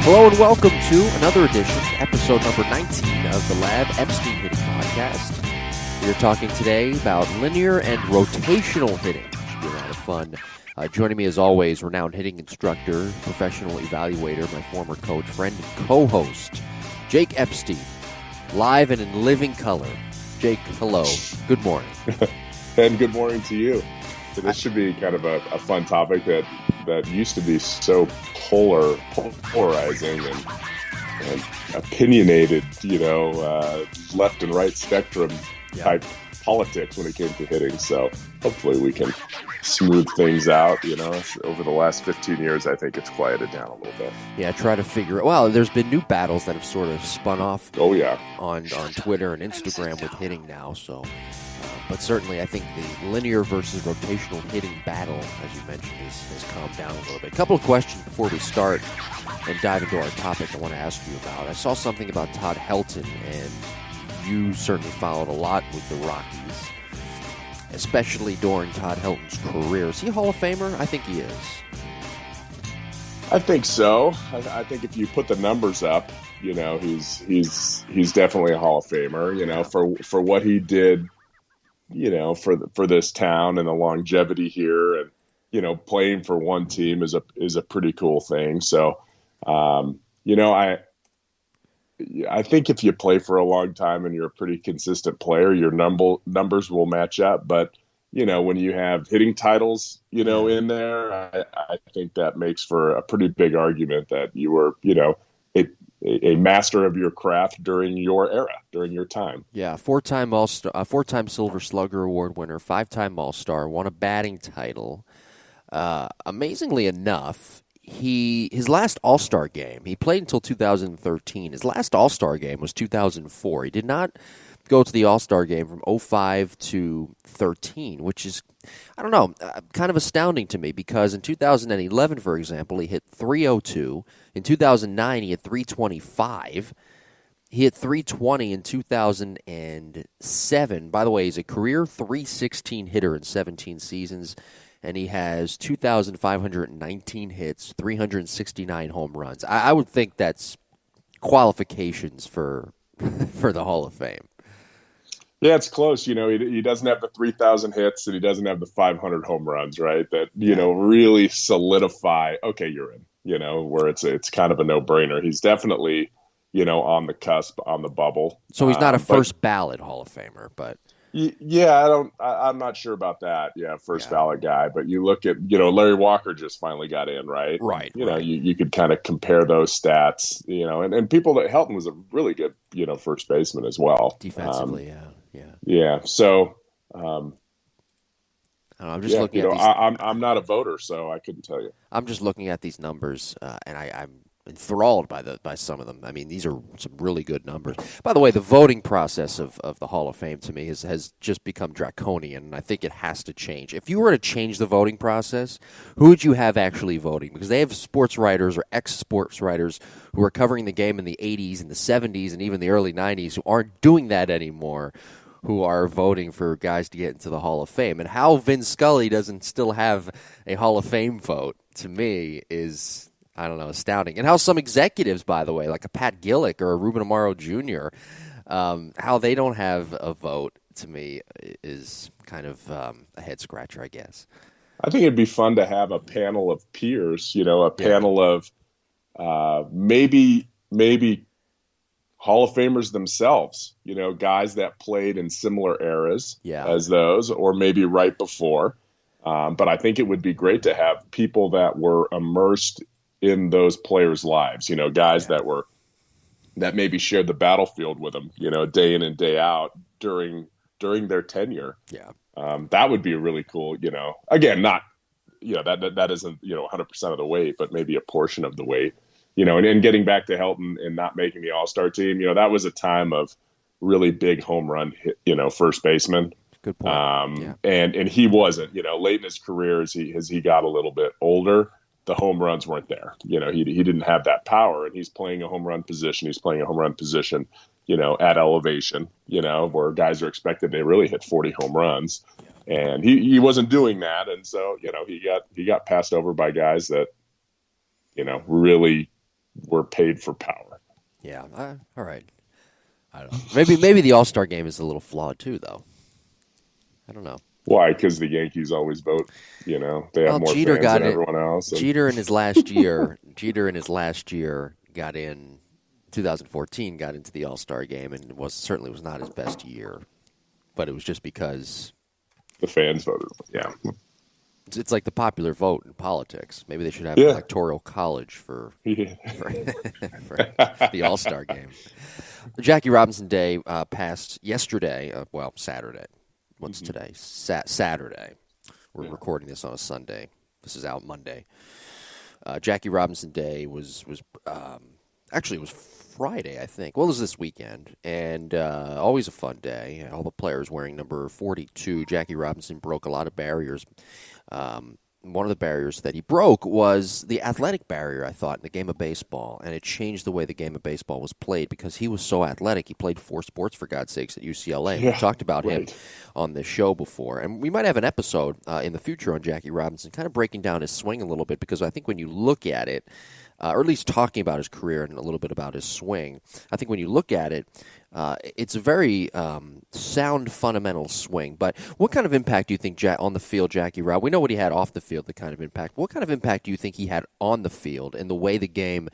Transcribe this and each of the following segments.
Hello and welcome to another edition, episode number 19 of the Lab Epstein Hitting Podcast. We are talking today about linear and rotational hitting. It should be a lot of fun. Joining me as always, renowned hitting instructor, professional evaluator, my former coach, friend, and co-host, Jake Epstein, live and in living color. Jake, hello. Good morning. And good morning to you. This should be kind of a fun topic that used to be so polarizing and opinionated, left and right spectrum type politics when it came to hitting. So hopefully we can smooth things out. Over the last 15 years, I think it's quieted down a little bit. Yeah, try to figure it. Well, there's been new battles that have sort of spun off. Oh yeah, on Twitter and Instagram with hitting now. So. But certainly, I think the linear versus rotational hitting battle, as you mentioned, has calmed down a little bit. A couple of questions before we start and dive into our topic I want to ask you about. I saw something about Todd Helton, and you certainly followed a lot with the Rockies, especially during Todd Helton's career. Is he a Hall of Famer? I think he is. I think so. I think if you put the numbers up, he's definitely a Hall of Famer. For what he did. For this town and the longevity here, and playing for one team is a pretty cool thing. So, I think if you play for a long time and you're a pretty consistent player, your numbers will match up. But when you have hitting titles, in there, I think that makes for a pretty big argument that you were, a master of your craft during your era, during your time. Yeah, four-time All-Star, four-time Silver Slugger Award winner, five-time All-Star, won a batting title. Amazingly enough, his last All-Star game, he played until 2013. His last All-Star game was 2004. He did not go to the All-Star game from 2005 to 2013, which is, I don't know, kind of astounding to me because in 2011, for example, he hit .302. In 2009, he hit .325. He hit .320 in 2007. By the way, he's a career .316 hitter in 17 seasons, and he has 2,519 hits, 369 home runs. I would think that's qualifications for the Hall of Fame. Yeah, it's close. He doesn't have the 3,000 hits and he doesn't have the 500 home runs, right? That, really solidify, okay, you're in, where it's kind of a no-brainer. He's definitely, on the cusp, on the bubble. So he's not a first ballot Hall of Famer, but. Yeah, I'm not sure about that. Yeah, first ballot guy. But you look at, Larry Walker just finally got in, right? Right. You could kind of compare those stats, and people that Helton was a really good, first baseman as well. Defensively, yeah. Yeah. So, I'm just looking at these. I'm not a voter, so I couldn't tell you. I'm just looking at these numbers, and I'm enthralled by some of them. I mean, these are some really good numbers. By the way, the voting process of the Hall of Fame to me has just become draconian, and I think it has to change. If you were to change the voting process, who would you have actually voting? Because they have sports writers or ex-sports writers who are covering the game in the 80s and the 70s and even the early 90s who aren't doing that anymore, who are voting for guys to get into the Hall of Fame. And how Vin Scully doesn't still have a Hall of Fame vote, to me, is, I don't know, astounding. And how some executives, by the way, like a Pat Gillick or a Ruben Amaro Jr., how they don't have a vote, to me, is kind of a head-scratcher, I guess. I think it'd be fun to have a panel of peers, a panel of maybe Hall of Famers themselves, guys that played in similar eras as those, or maybe right before. But I think it would be great to have people that were immersed in those players' lives, guys that maybe shared the battlefield with them, day in and day out during their tenure. Yeah. That would be really cool, again, not, that isn't, 100% of the weight, but maybe a portion of the weight. And getting back to Helton and not making the All-Star team, that was a time of really big home run hit, first baseman. Good point. And he wasn't, late in his career as he got a little bit older, the home runs weren't there. He didn't have that power, and he's playing a home run position. He's playing a home run position, at elevation, where guys are expected to really hit 40 home runs. And he wasn't doing that. And so, he got passed over by guys that, really were paid for power. Yeah. All right. I don't know. Maybe the All-Star game is a little flawed too, though. I don't know. Why? Because the Yankees always vote. They have Well, more Jeter fans got than it. everyone else. And Jeter in his last year. Jeter in his last year got in. 2014 got into the All-Star game and certainly was not his best year, but it was just because the fans voted. Yeah. Right. It's like the popular vote in politics. Maybe they should have an Yeah. electoral college for Yeah. for the All-Star game. Jackie Robinson Day passed yesterday. Saturday. What's today? Saturday. We're recording this on a Sunday. This is out Monday. Jackie Robinson Day was actually it was Friday, I think. Well, it was this weekend, and always a fun day. All the players wearing number 42. Jackie Robinson broke a lot of barriers. One of the barriers that he broke was the athletic barrier, I thought, in the game of baseball, and it changed the way the game of baseball was played because he was so athletic. He played 4 sports, for God's sakes, at UCLA. Yeah, We've talked about him right. on this show before, and we might have an episode in the future on Jackie Robinson, kind of breaking down his swing a little bit, because I think when you look at it, or at least talking about his career and a little bit about his swing, I think when you look at it, it's a very sound, fundamental swing. But what kind of impact do you think on the field, Jackie Rob? We know what he had off the field, the kind of impact. What kind of impact do you think he had on the field and the way the game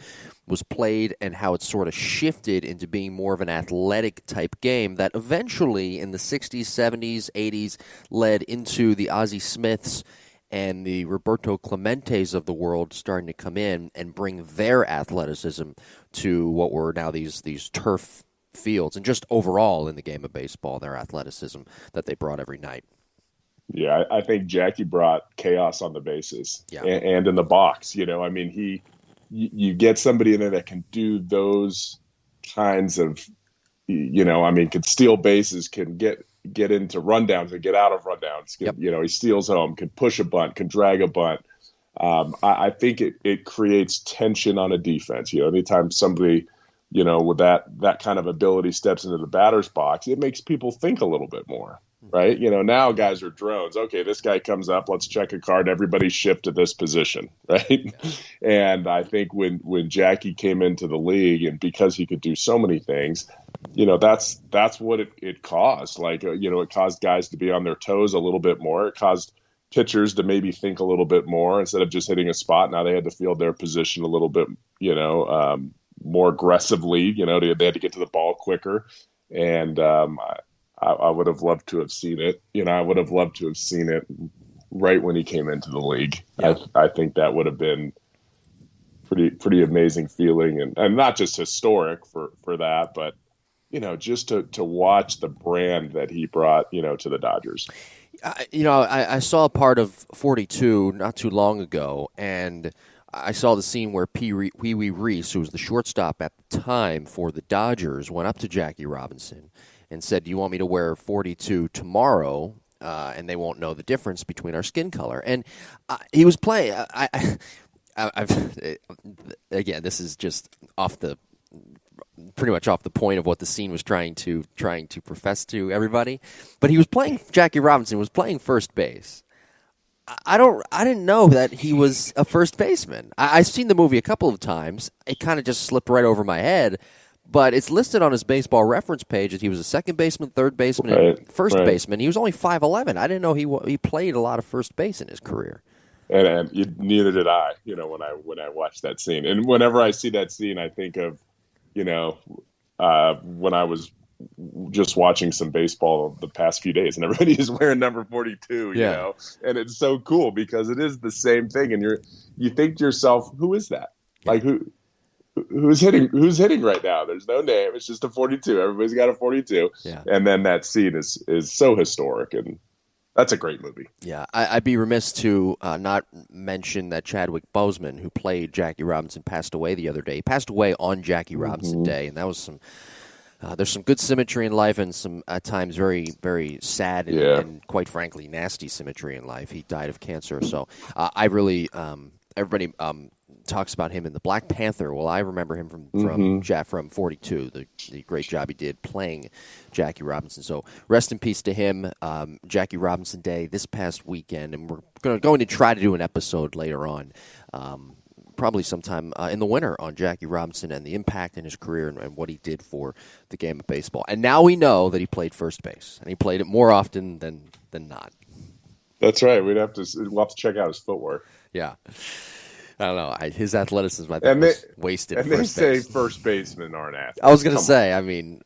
was played and how it sort of shifted into being more of an athletic type game that eventually in the 60s, 70s, 80s led into the Ozzie Smiths and the Roberto Clementes of the world starting to come in and bring their athleticism to what were now these turf fields, and just overall in the game of baseball, their athleticism that they brought every night. Yeah, I think Jackie brought chaos on the bases and in the box. You get somebody in there that can do those kinds of, can steal bases, can get into rundowns and get out of rundowns. He steals home, can push a bunt, can drag a bunt. I think it creates tension on a defense. Anytime somebody, with that kind of ability steps into the batter's box, it makes people think a little bit more, right? Now guys are drones. Okay, this guy comes up, let's check a card. Everybody shift to this position, right? And I think when Jackie came into the league, and because he could do so many things, that's what it caused. It caused guys to be on their toes a little bit more. It caused pitchers to maybe think a little bit more instead of just hitting a spot. Now they had to field their position a little bit, more aggressively. They had to get to the ball quicker. And I would have loved to have seen it. I would have loved to have seen it right when he came into the league. Yeah. I think that would have been pretty amazing feeling, and not just historic for that, but just to watch the brand that he brought, to the Dodgers. I saw a part of 42 not too long ago, and I saw the scene where Pee Wee Reese, who was the shortstop at the time for the Dodgers, went up to Jackie Robinson and said, "Do you want me to wear 42 tomorrow? And they won't know the difference between our skin color." And he was playing. Again, this is just pretty much off the point of what the scene was trying to profess to everybody. But he was playing. Jackie Robinson was playing first base. I didn't know that he was a first baseman. I've seen the movie a couple of times. It kind of just slipped right over my head. But it's listed on his baseball reference page that he was a second baseman, third baseman, and first baseman. He was only 5'11". I didn't know he played a lot of first base in his career. And neither did I. When I watched that scene, and whenever I see that scene, I think of, when I was just watching some baseball the past few days, and everybody is wearing number 42, and it's so cool because it is the same thing, and you think to yourself, who is that? Yeah. Like who's hitting right now? There's no name. It's just a 42. Everybody's got a 42. Yeah. And then that scene is so historic, and that's a great movie. Yeah, I'd be remiss to not mention that Chadwick Boseman, who played Jackie Robinson, passed away the other day. He passed away on Jackie Robinson Day, and that was there's some good symmetry in life and some, at times, very, very sad and quite frankly, nasty symmetry in life. He died of cancer. So I really, everybody talks about him in the Black Panther. Well, I remember him from 42, the great job he did playing Jackie Robinson. So rest in peace to him. Jackie Robinson Day this past weekend, and we're going to try to do an episode later on. probably sometime in the winter on Jackie Robinson and the impact in his career and what he did for the game of baseball. And now we know that he played first base, and he played it more often than not. That's right. We'll have to check out his footwork. Yeah. I don't know. His athleticism, I think, And was wasted. And they say first basemen aren't athletes. I was going to say. I mean,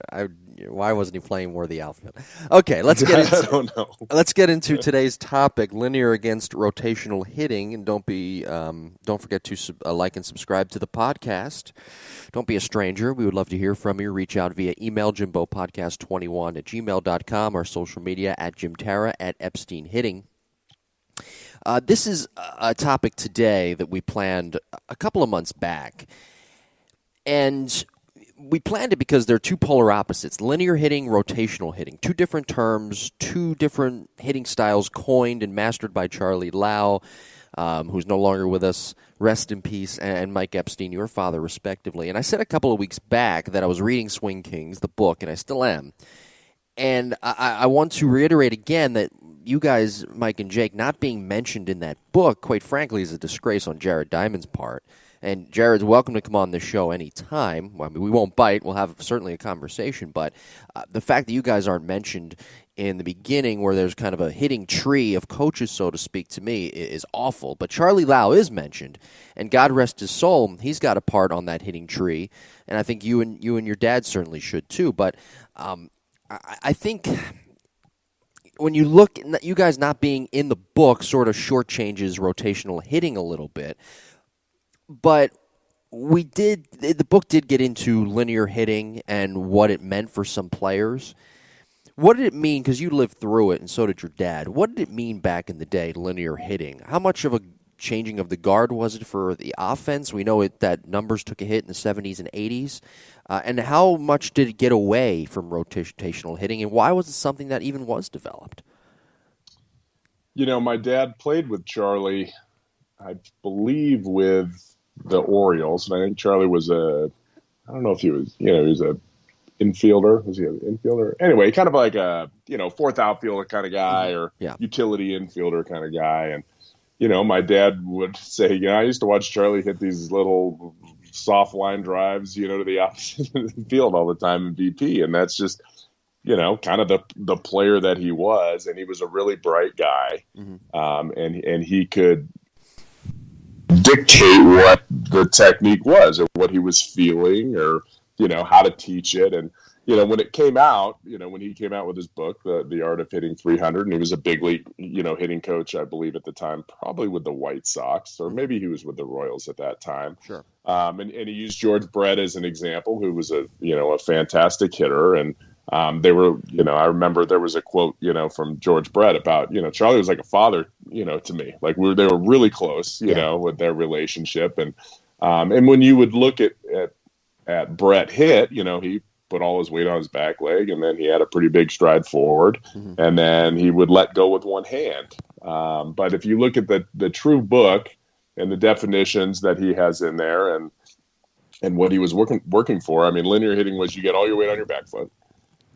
why wasn't he playing more of the outfield? Okay, let's get into. I don't know. Let's get into today's topic: linear against rotational hitting. And don't forget to like and subscribe to the podcast. Don't be a stranger. We would love to hear from you. Reach out via email, jimbopodcast21@gmail.com, or social media @JimTara, @Epstein Hitting. This is a topic today that we planned a couple of months back, and we planned it because they're two polar opposites: linear hitting, rotational hitting. Two different terms, two different hitting styles coined and mastered by Charlie Lau, who's no longer with us. Rest in peace, and Mike Epstein, your father, respectively. And I said a couple of weeks back that I was reading Swing Kings, the book, and I still am. And I want to reiterate again that you guys, Mike and Jake, not being mentioned in that book, quite frankly, is a disgrace on Jared Diamond's part. And Jared's welcome to come on the show anytime. Well, I mean, we won't bite. We'll have certainly a conversation. But the fact that you guys aren't mentioned in the beginning, where there's kind of a hitting tree of coaches, so to speak, to me, is awful. But Charlie Lau is mentioned, and God rest his soul, he's got a part on that hitting tree. And I think you and your dad certainly should too. But I think when you look, you guys not being in the book sort of shortchanges rotational hitting a little bit. But the book did get into linear hitting and what it meant for some players. What did it mean, because you lived through it and so did your dad, what did it mean back in the day, linear hitting? How much of a changing of the guard was it for the offense? We know that numbers took a hit in the 70s and 80s. And how much did it get away from rotational hitting, and why was it something that even was developed? You know, my dad played with Charlie, I believe, with the Orioles, and I think Charlie was I don't know if he was, he was a infielder. Was he an infielder? Anyway, kind of like a, fourth outfielder kind of guy, or utility infielder kind of guy. And, my dad would say, I used to watch Charlie hit these little soft line drives, to the opposite field all the time in VP. And that's just, kind of the player that he was. And he was a really bright guy. Mm-hmm. And he could dictate what the technique was, or what he was feeling, or, how to teach it. And, when it came out, when he came out with his book, The Art of Hitting 300, and he was a big league, hitting coach, I believe at the time, probably with the White Sox, or maybe he was with the Royals at that time. Sure. And he used George Brett as an example, who was a fantastic hitter. And they were, I remember there was a quote, from George Brett about, Charlie was like a father, to me. Like they were really close, with their relationship. And when you would look at Brett hit, he put all his weight on his back leg, and then he had a pretty big stride forward, mm-hmm. and then he would let go with one hand. But if you look at the true book and the definitions that he has in there, and what he was working for, I mean, linear hitting was you get all your weight on your back foot,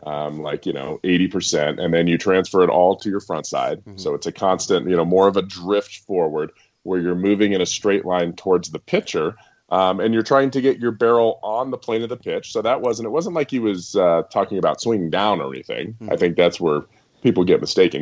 80%, and then you transfer it all to your front side. Mm-hmm. So it's a constant, more of a drift forward, where you're moving in a straight line towards the pitcher. And you're trying to get your barrel on the plane of the pitch. So it wasn't like he was talking about swinging down or anything. Mm-hmm. I think that's where people get mistaken.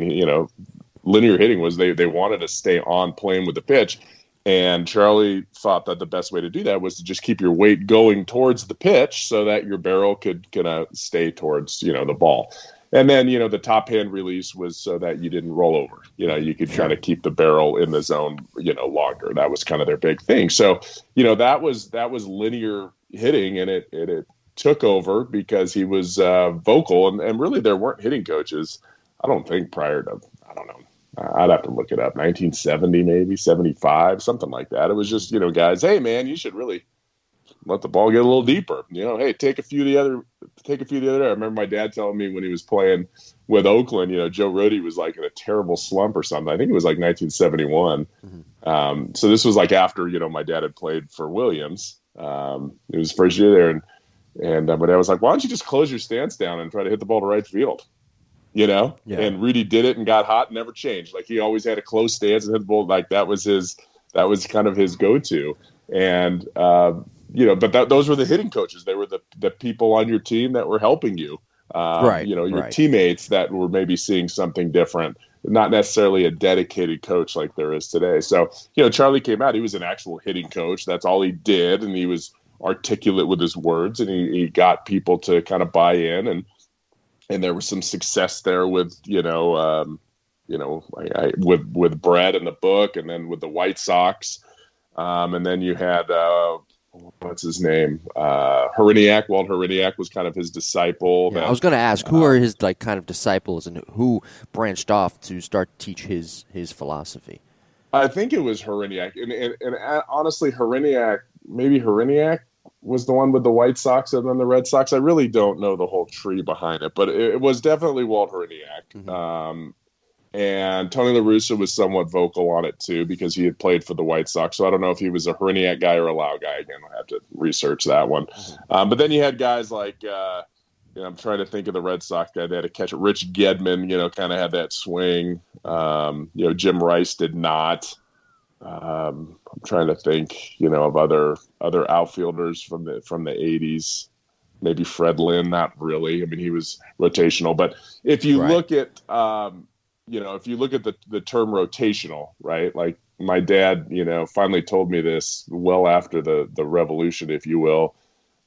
Linear hitting was they wanted to stay on plane with the pitch. And Charlie thought that the best way to do that was to just keep your weight going towards the pitch, so that your barrel could stay towards, the ball. And then, the top hand release was so that you didn't roll over. You could kind of keep the barrel in the zone, longer. That was kind of their big thing. So, that was linear hitting, and it took over because he was vocal. And really, there weren't hitting coaches, I don't think, prior to, I don't know, I'd have to look it up, 1970, maybe 75, something like that. It was just, guys, hey, man, you should really let the ball get a little deeper. Hey, take a few of the other. I remember my dad telling me when he was playing with Oakland, Joe Rohde was like in a terrible slump or something. I think it was like 1971. Mm-hmm. So this was like after, my dad had played for Williams. It was his first year there. And my dad was like, why don't you just close your stance down and try to hit the ball to right field? Yeah. And Rudy did it and got hot and never changed. Like, he always had a close stance and hit the ball. Like, that was kind of his go-to. And but those were the hitting coaches. They were the people on your team that were helping you. Right, Your right. teammates that were maybe seeing something different, not necessarily a dedicated coach like there is today. So, Charlie came out, he was an actual hitting coach. That's all he did. And he was articulate with his words, and he got people to kind of buy in. And there was some success there with, with Brett in the book, and then with the White Sox. And then you had, what's his name? Heriniak. Walt Heriniak was kind of his disciple. Yeah, I Then, was going to ask who are his kind of disciples and who branched off to start to teach his philosophy. I think it was Heriniak. And honestly, maybe Heriniak was the one with the White Sox and then the Red Sox. I really don't know the whole tree behind it, but it was definitely Walt Heriniak. Mm-hmm. And Tony La Russa was somewhat vocal on it too, because he had played for the White Sox. So I don't know if he was a Heriniak guy or a Lau guy. Again, I'll have to research that one. Mm-hmm. But then you had guys like, I'm trying to think of the Red Sox guy that had to catch it. Rich Gedman, kind of had that swing. Jim Rice did not. I'm trying to think, of other outfielders from the 80s. Maybe Fred Lynn, not really. I mean, he was rotational. But if you look at if you look at the term rotational, right? Like my dad, finally told me this well after the revolution, if you will.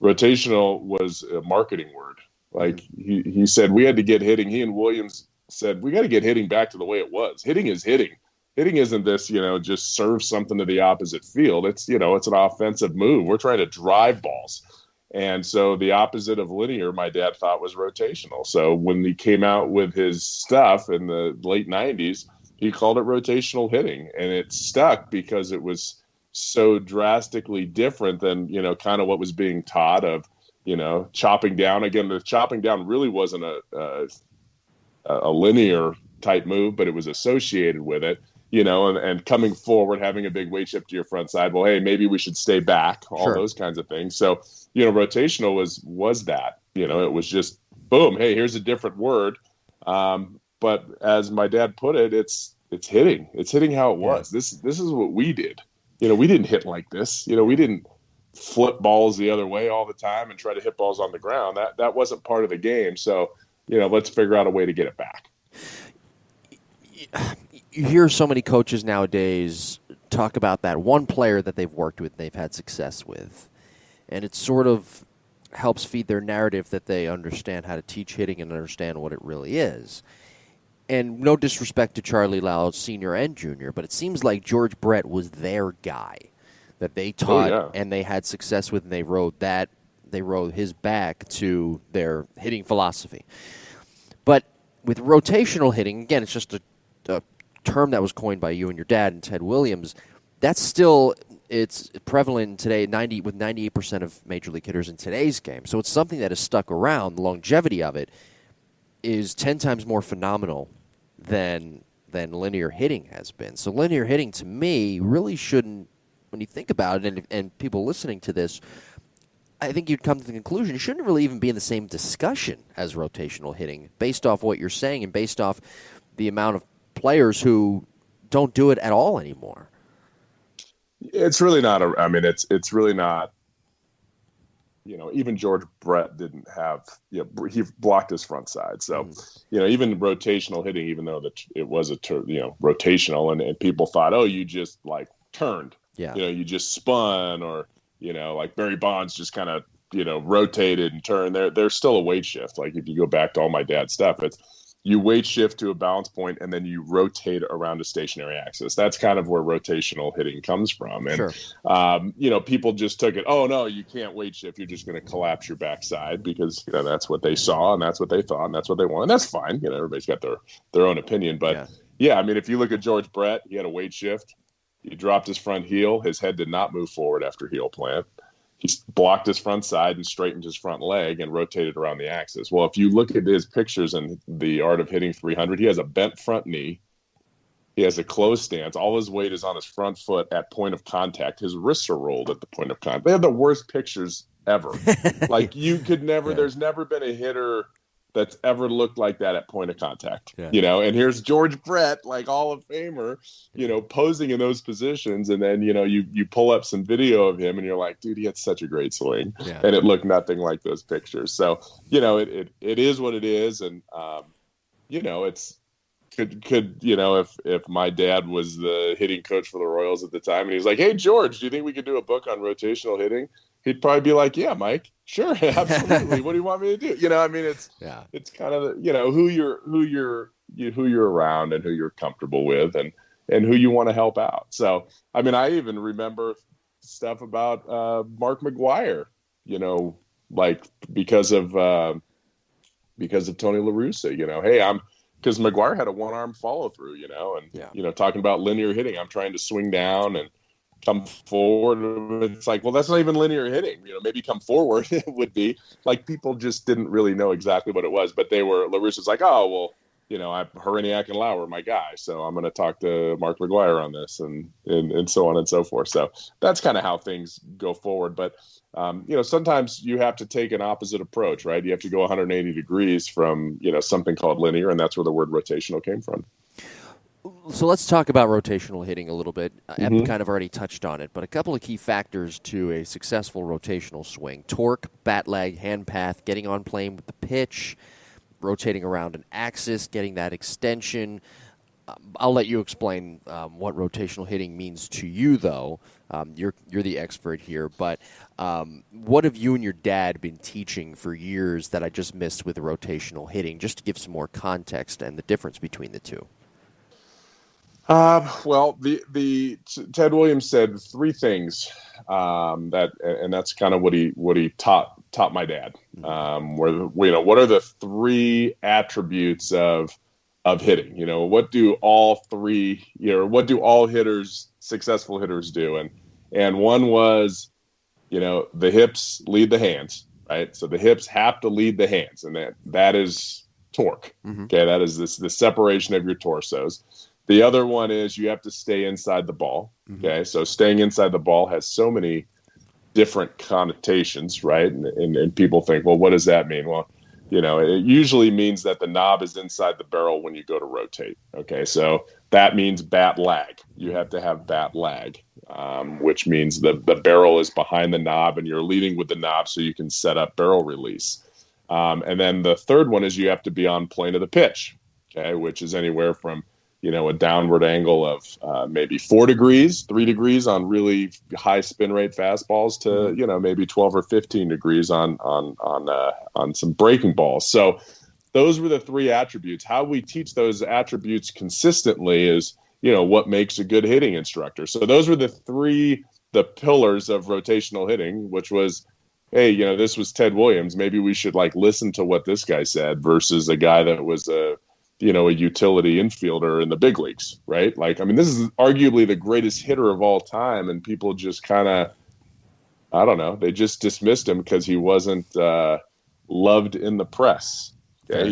Rotational was a marketing word. Like he said, we had to get hitting. He and Williams said, we got to get hitting back to the way it was. Hitting is hitting. Hitting isn't this, just serve something to the opposite field. It's, it's an offensive move. We're trying to drive balls. And so the opposite of linear, my dad thought, was rotational. So when he came out with his stuff in the late 90s, he called it rotational hitting. And it stuck because it was so drastically different than, kind of what was being taught of, chopping down. Again, the chopping down really wasn't a linear type move, but it was associated with it. And coming forward, having a big weight shift to your front side. Well, hey, maybe we should stay back, all those kinds of things. So, rotational was that, it was just boom. Hey, here's a different word. But as my dad put it, it's hitting. It's hitting how it was. This is what we did. We didn't hit like this. We didn't flip balls the other way all the time and try to hit balls on the ground. That wasn't part of the game. So, let's figure out a way to get it back. You hear so many coaches nowadays talk about that one player that they've worked with, they've had success with, and it sort of helps feed their narrative that they understand how to teach hitting and understand what it really is. And no disrespect to Charlie Lau, Sr. and Jr., but it seems like George Brett was their guy that they taught and they had success with, and they rode his back to their hitting philosophy. But with rotational hitting, again, it's just a term that was coined by you and your dad and Ted Williams. That's still, it's prevalent today with 98% of major league hitters in today's game. So it's something that has stuck around. The longevity of it is 10 times more phenomenal than linear hitting has been. So linear hitting, to me, really shouldn't, when you think about it, and people listening to this, I think you'd come to the conclusion it shouldn't really even be in the same discussion as rotational hitting, based off what you're saying and based off the amount of players who don't do it at all anymore. It's really not it's really not, even George Brett didn't have, he blocked his front side. So, even rotational hitting, even though it was rotational and people thought, oh, you just like turned, you just spun, or, like Barry Bonds just kind of, rotated and turned. There's still a weight shift. Like if you go back to all my dad's stuff, it's, you weight shift to a balance point and then you rotate around a stationary axis. That's kind of where rotational hitting comes from. And, people just took it, oh, no, you can't weight shift. You're just going to collapse your backside because, that's what they saw and that's what they thought and that's what they want. And that's fine. Everybody's got their own opinion. But, if you look at George Brett, he had a weight shift. He dropped his front heel. His head did not move forward after heel plant. He blocked his front side and straightened his front leg and rotated around the axis. Well, if you look at his pictures in The Art of Hitting 300, he has a bent front knee. He has a closed stance. All his weight is on his front foot at point of contact. His wrists are rolled at the point of contact. They have the worst pictures ever. Like you could never, there's never been a hitter that's ever looked like that at point of contact, Yeah. and here's George Brett, like Hall of Famer, posing in those positions. And then, you pull up some video of him and you're like, dude, he had such a great swing, Yeah. and it looked nothing like those pictures. So, it is what it is. And, it's, if my dad was the hitting coach for the Royals at the time and he's like, hey, George, do you think we could do a book on rotational hitting? He'd probably be like, yeah, Mike, sure, absolutely. What do you want me to do? It's kind of, who you're around and who you're comfortable with and who you want to help out. So, I even remember stuff about Mark McGwire, like because of Tony La Russa, hey, because McGwire had a one-arm follow-through, and talking about linear hitting, I'm trying to swing down and come forward. It's like, well, that's not even linear hitting. Maybe come forward would be. Like, people just didn't really know exactly what it was, but La Russa's like, oh, well, Heriniak and Lauer are my guy, so I'm going to talk to Mark McGwire on this, and so on and so forth. So that's kind of how things go forward. But sometimes you have to take an opposite approach, right? You have to go 180 degrees from something called linear, and that's where the word rotational came from. So let's talk about rotational hitting a little bit. Ep kind of already touched on it, but a couple of key factors to a successful rotational swing: torque, bat lag, hand path, getting on plane with the pitch, rotating around an axis, getting that extension. I'll let you explain what rotational hitting means to you, though. You're the expert here, but what have you and your dad been teaching for years that I just missed with rotational hitting, just to give some more context and the difference between the two? Well, the Ted Williams said three things and that's kind of what he taught my dad. What are the three attributes of hitting? What do all three? What do all successful hitters do? And one was, the hips lead the hands, right? So the hips have to lead the hands, and that is torque. Okay, that is the separation of your torsos. The other one is you have to stay inside the ball. Okay, so staying inside the ball has so many different connotations, right? And people think, well, what does that mean? Well, it usually means that the knob is inside the barrel when you go to rotate. Okay, so that means bat lag. You have to have bat lag, which means the barrel is behind the knob and you're leading with the knob so you can set up barrel release. And then the third one is you have to be on plane of the pitch, okay, which is anywhere from a downward angle of maybe 4 degrees, 3 degrees on really high spin rate fastballs to, maybe 12 or 15 degrees on some breaking balls. So those were the three attributes. How we teach those attributes consistently is, what makes a good hitting instructor. So those were the pillars of rotational hitting, which was, hey, this was Ted Williams. Maybe we should listen to what this guy said versus a guy that was a utility infielder in the big leagues, right? This is arguably the greatest hitter of all time, and people just kind of, I don't know, they just dismissed him because he wasn't loved in the press. Okay?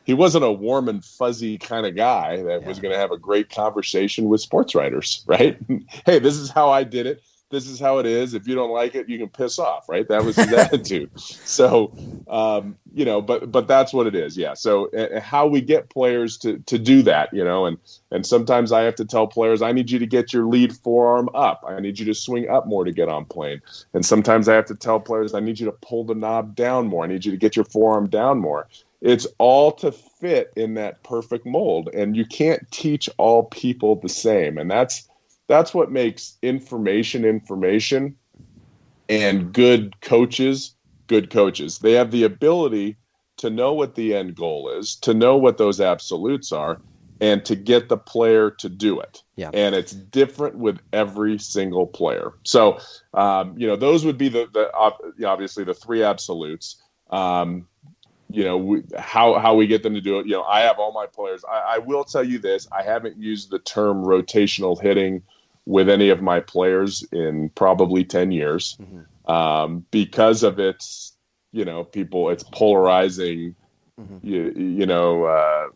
He wasn't a warm and fuzzy kind of guy that was going to have a great conversation with sports writers, right? Hey, this is how I did it. This is how it is. If you don't like it, you can piss off, right? That was his attitude. So, but that's what it is. Yeah. So how we get players to do that, and sometimes I have to tell players, I need you to get your lead forearm up. I need you to swing up more to get on plane. And sometimes I have to tell players, I need you to pull the knob down more. I need you to get your forearm down more. It's all to fit in that perfect mold. And you can't teach all people the same. And that's what makes information and good coaches. They have the ability to know what the end goal is, to know what those absolutes are, and to get the player to do it. Yeah. And it's different with every single player. So, those would be obviously the three absolutes. How we get them to do it. I have all my players. I will tell you this. I haven't used the term rotational hitting with any of my players in probably 10 years because of its, it's polarizing,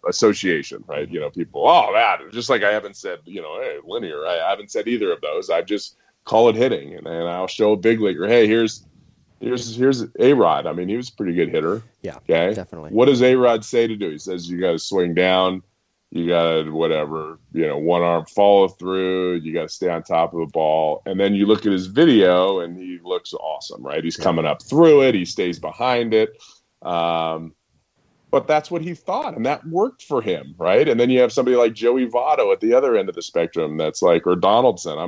association, right? People, that, just like I haven't said, hey, linear. I haven't said either of those. I just call it hitting. And I'll show a big leaguer, hey, here's Here's A-Rod. I mean, he was a pretty good hitter. Yeah, Okay. definitely. What does A-Rod say to do? He says you got to swing down, you got to whatever, one arm follow through, you got to stay on top of the ball. And then you look at his video and he looks awesome, right? He's Yeah. coming up through it, he stays behind it. But that's what he thought, and that worked for him, right? And then you have somebody like Joey Votto at the other end of the spectrum that's like, or Donaldson. I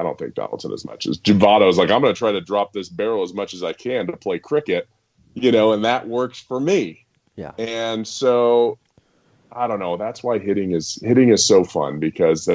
don't think Donaldson as much as Votto is like, I'm going to try to drop this barrel as much as I can to play cricket, and that works for me. Yeah. And so, I don't know. That's why hitting is so fun, because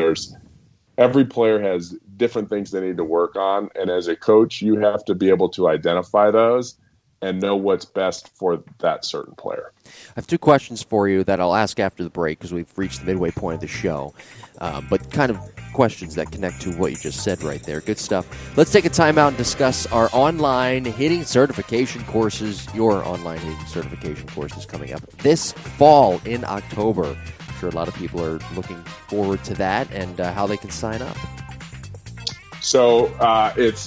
every player has different things they need to work on, and as a coach, you have to be able to identify those and know what's best for that certain player. I have two questions for you that I'll ask after the break because we've reached the midway point of the show, but kind of questions that connect to what you just said right there. Good stuff. Let's take a time out and discuss our online hitting certification courses, your online hitting certification courses coming up this fall in October. I'm sure a lot of people are looking forward to that and how they can sign up. So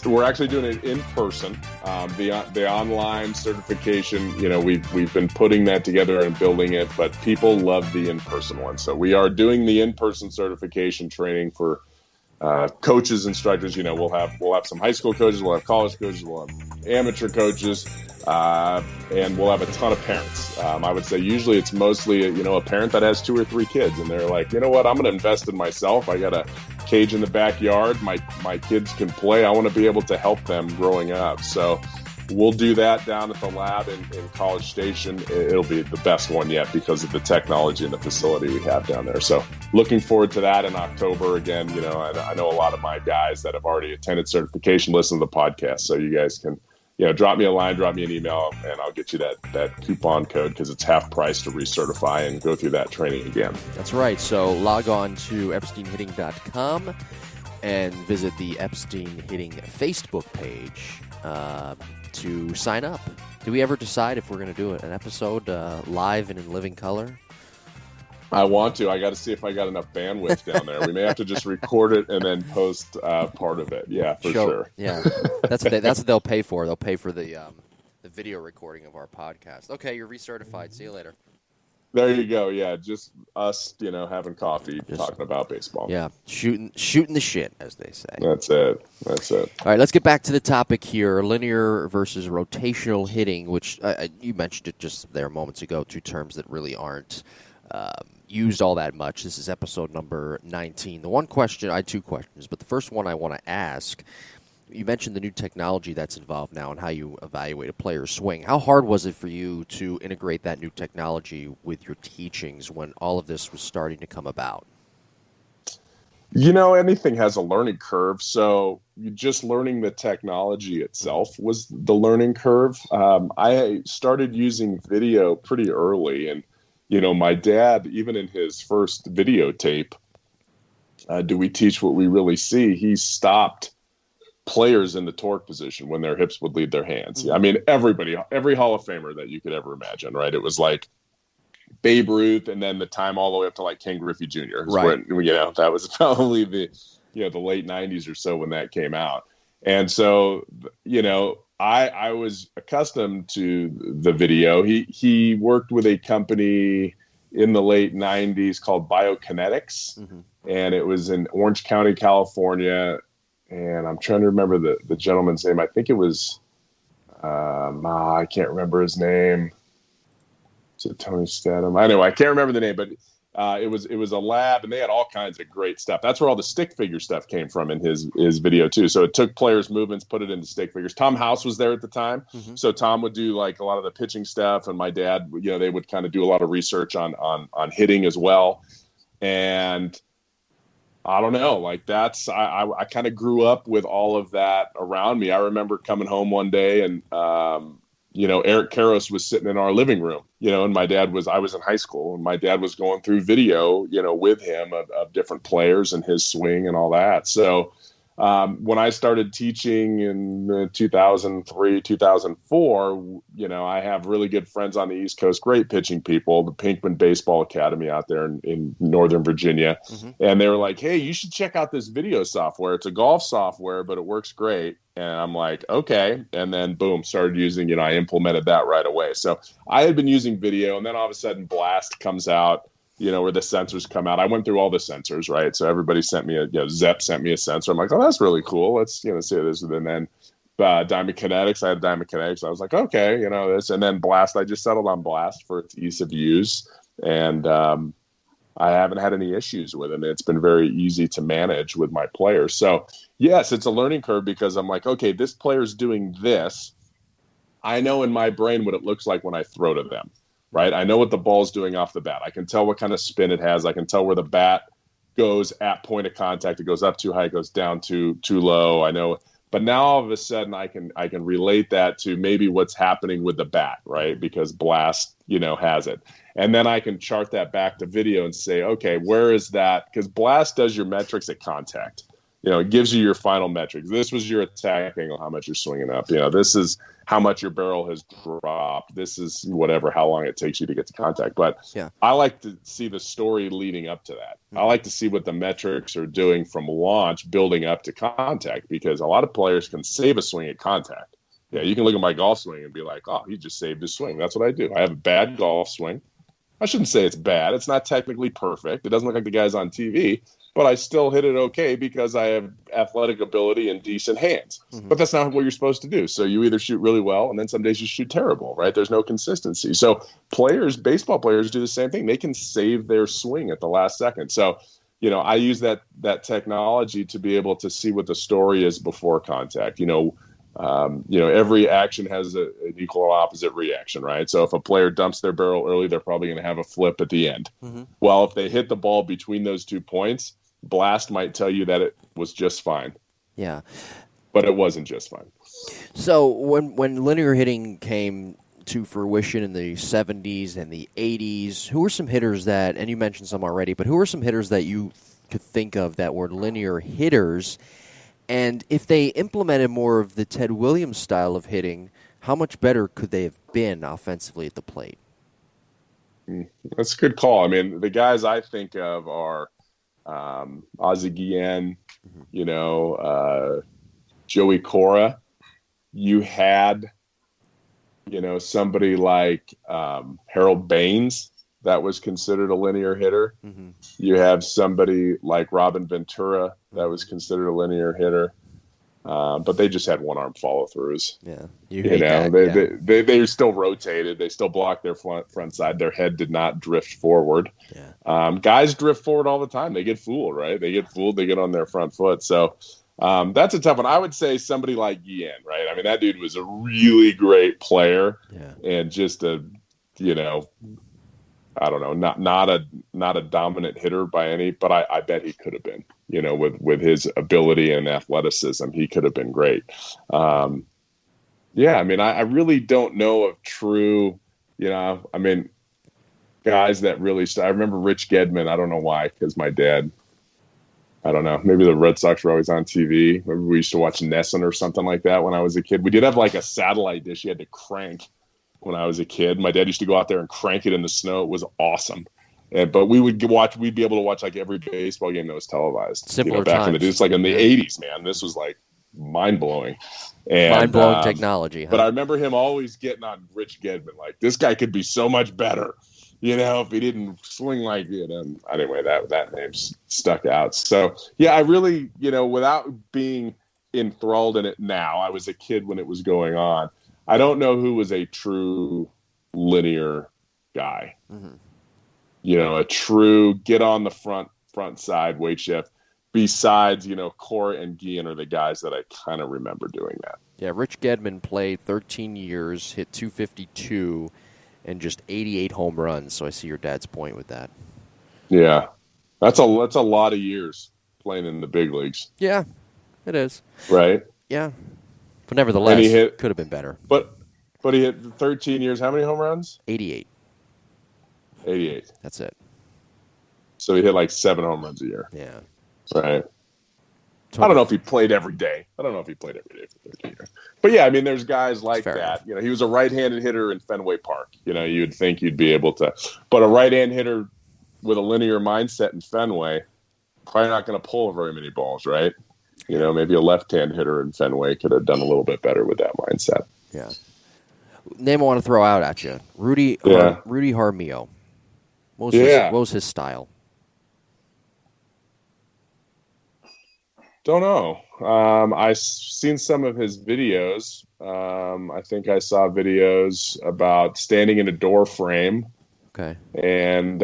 we're actually doing it in person. The online certification, we've been putting that together and building it, but people love the in-person one. So we are doing the in-person certification training for coaches, instructors. We'll have some high school coaches, we'll have college coaches, we'll have amateur coaches, and we'll have a ton of parents. I would say usually it's mostly a parent that has 2 or 3 kids, and they're like, you know what, I'm going to invest in myself. I got a cage in the backyard. My kids can play. I want to be able to help them growing up. So we'll do that down at the lab in College Station. It'll be the best one yet because of the technology and the facility we have down there. So looking forward to that in October. Again, I know a lot of my guys that have already attended certification listen to the podcast. So you guys can, drop me a line, drop me an email, and I'll get you that coupon code because it's half price to recertify and go through that training again. That's right. So log on to EpsteinHitting.com and visit the Epstein Hitting Facebook page to sign up. Do we ever decide if we're going to do an episode live and in living color? I want to. I got to see if I got enough bandwidth down there. We may have to just record it and then post part of it. Yeah, for sure. Yeah, that's what they'll pay for. They'll pay for the video recording of our podcast. Okay, you're recertified. See you later. There you go. Yeah, just us, having coffee, talking about baseball. Yeah, shooting the shit, as they say. That's it. All right, let's get back to the topic here: linear versus rotational hitting, which you mentioned it just there moments ago. 2 terms that really aren't used all that much. This is episode number 19. I had 2 questions, but the first one I want to ask, you mentioned the new technology that's involved now and how you evaluate a player's swing. How hard was it for you to integrate that new technology with your teachings when all of this was starting to come about? Anything has a learning curve. So just learning the technology itself was the learning curve. I started using video pretty early, and my dad, even in his first videotape, Do We Teach What We Really See? He stopped players in the torque position when their hips would leave their hands. I mean, every Hall of Famer that you could ever imagine, right? It was like Babe Ruth, and then the time all the way up to like Ken Griffey Jr. Right. When, that was probably the late 90s or so when that came out. And so, I was accustomed to the video. He worked with a company in the late 90s called Biokinetics, and it was in Orange County, California. And I'm trying to remember the gentleman's name. I think it was, I can't remember his name. Is it Tony Statham? Anyway, I can't remember the name, but it was a lab, and they had all kinds of great stuff. That's where all the stick figure stuff came from in his video too. So it took players' movements, put it into stick figures. Tom House was there at the time, so Tom would do like a lot of the pitching stuff, and my dad, they would kind of do a lot of research on hitting as well. And I don't know, like I kind of grew up with all of that around me. I remember coming home one day and, Eric Karros was sitting in our living room, and I was in high school, and my dad was going through video, with him of different players and his swing and all that. So When I started teaching in 2003, 2004, I have really good friends on the East Coast, great pitching people, the Pinkman Baseball Academy out there in Northern Virginia. Mm-hmm. And they were like, hey, you should check out this video software. It's a golf software, but it works great. And I'm like, okay. And then boom, started using, I implemented that right away. So I had been using video, and then all of a sudden Blast comes out, where the sensors come out. I went through all the sensors, right? So everybody sent me Zep sent me a sensor. I'm like, oh, that's really cool. Let's, see this. And then Diamond Kinetics, I had Diamond Kinetics. I was like, okay, this. And then Blast, I just settled on Blast for its ease of use. And I haven't had any issues with it. It's been very easy to manage with my players. So yes, it's a learning curve because I'm like, okay, this player's doing this. I know in my brain what it looks like when I throw to them. Right? I know what the ball's doing off the bat. I can tell what kind of spin it has. I can tell where the bat goes at point of contact. It goes up too high, it goes down too low. I know. But now all of a sudden I can relate that to maybe what's happening with the bat, right? Because Blast, has it. And then I can chart that back to video and say, okay, where is that? Because Blast does your metrics at contact. It gives you your final metrics. This was your attack angle, how much you're swinging up. This is how much your barrel has dropped. This is whatever, how long it takes you to get to contact. But yeah. I like to see the story leading up to that. I like to see what the metrics are doing from launch building up to contact, because a lot of players can save a swing at contact. Yeah, you can look at my golf swing and be like, oh, he just saved his swing. That's what I do. I have a bad golf swing. I shouldn't say it's bad. It's not technically perfect. It doesn't look like the guys on TV, but I still hit it okay because I have athletic ability and decent hands. Mm-hmm. But that's not what you're supposed to do. So you either shoot really well, and then some days you shoot terrible, right? There's no consistency. So baseball players do the same thing. They can save their swing at the last second. So, I use that technology to be able to see what the story is before contact. Every action has an equal or opposite reaction, right? So if a player dumps their barrel early, they're probably going to have a flip at the end. Mm-hmm. Well, if they hit the ball between those 2 points, Blast might tell you that it was just fine. Yeah. But it wasn't just fine. So when linear hitting came to fruition in the 70s and the 80s, who were some hitters that, and you mentioned some already, but who were some hitters that you could think of that were linear hitters? And if they implemented more of the Ted Williams style of hitting, how much better could they have been offensively at the plate? That's a good call. I mean, the guys I think of are Ozzie Guillen, Joey Cora. You had, somebody like Harold Baines that was considered a linear hitter. Mm-hmm. You have somebody like Robin Ventura that was considered a linear hitter. But they just had one-arm follow-throughs. Yeah, they still rotated. They still blocked their front side. Their head did not drift forward. Yeah. Guys drift forward all the time. They get fooled, right? They get fooled. They get on their front foot. So that's a tough one. I would say somebody like Guillen, right? I mean, that dude was a really great player, and just a, I don't know, not a dominant hitter by any, but I bet he could have been. With his ability and athleticism, he could have been great. I mean, I really don't know of true, guys that really I remember Rich Gedman. I don't know why, because my dad, I don't know, maybe the Red Sox were always on TV. Maybe we used to watch Nesson or something like that when I was a kid. We did have like a satellite dish you had to crank when I was a kid. My dad used to go out there and crank it in the snow. It was awesome. But we'd be able to watch like every baseball game that was televised. Simpler back times. in the day. It's like in the 80s, man. This was like mind-blowing. Mind-blowing technology. Huh? But I remember him always getting on Rich Gedman. Like, this guy could be so much better, if he didn't swing like it. And anyway, that name stuck out. So, I really, without being enthralled in it now, I was a kid when it was going on. I don't know who was a true linear guy. Mm-hmm. A true get on the front side weight shift. Besides, Cora and Guillen are the guys that I kind of remember doing that. Yeah, Rich Gedman played 13 years, hit 252, and just 88 home runs. So I see your dad's point with that. Yeah, that's a lot of years playing in the big leagues. Yeah, it is. Right. Yeah, but nevertheless, could have been better. But he hit 13 years. How many home runs? 88. 88. That's it. So he hit like 7 home runs a year. Yeah. Right. I don't Totally. know if he played every day. I don't know if he played every day for 13 years. But yeah, I mean, there's guys It's like fair that. enough. You know, he was a right-handed hitter in Fenway Park. You know, you'd think you'd be able to, but a right-hand hitter with a linear mindset in Fenway, probably not going to pull very many balls, right? You Yeah. know, maybe a left-hand hitter in Fenway could have done a little bit better with that mindset. Yeah. Name I want to throw out at you: Yeah, Rudy Jaramillo. yeah. What was his style? Don't know. I've seen some of his videos. I think I saw videos about standing in a door frame Okay. and